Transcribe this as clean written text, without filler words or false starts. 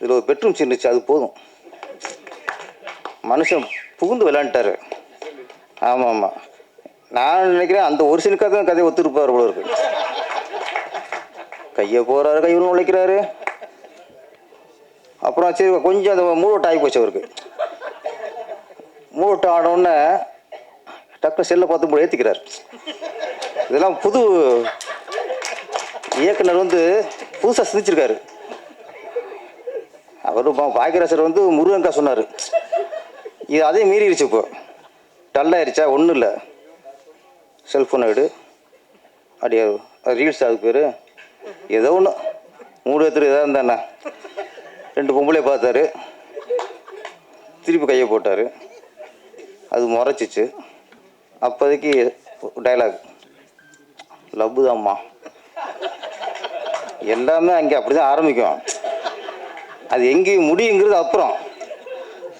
இதில் ஒரு bedroom scene இருந்துச்சு, அது போதும். மனுஷன் புகுந்து விளையாண்டுட்டார். ஆமாம் ஆமாம், நான் நினைக்கிறேன் அந்த ஒரு சீனுக்காக தான் கதையை ஒத்துருப்பார் போல இருக்கு. கையை போகிறாரு, கையில் உழைக்கிறாரு. அப்புறம் சரி கொஞ்சம் அந்த மூவ் ஆகி போச்சு அவருக்கு. மூவ் ஆனோடனே டக்குனு செல்லை பார்த்து போய் ஏற்றிக்கிறார். இதெல்லாம் புது இயக்குனர் புதுசாக சிந்திச்சிருக்காரு. அவர் பாக்கியராஜர் முருகன்கா சொன்னார், இது அதே மீறிடுச்சு. இப்போ டல்லாயிருச்சா, ஒன்றும் இல்லை, செல்ஃபோனை எடு, அப்படியே ரீல்ஸ் அதுக்கு பேர் ஏதோ ஒன்று மூடு எடுத்துரு எதாவது இருந்தாண்ணா. 2 பொம்பளையை பார்த்தாரு, திருப்பி கையை போட்டார், அது முறைச்சிச்சு. அப்போதைக்கு டைலாக், லவ்வு தான்மா. எல்லாமே அங்கே அப்படி தான் ஆரம்பிக்கும், அது எங்கேயும் முடியுங்கிறது அப்புறம்.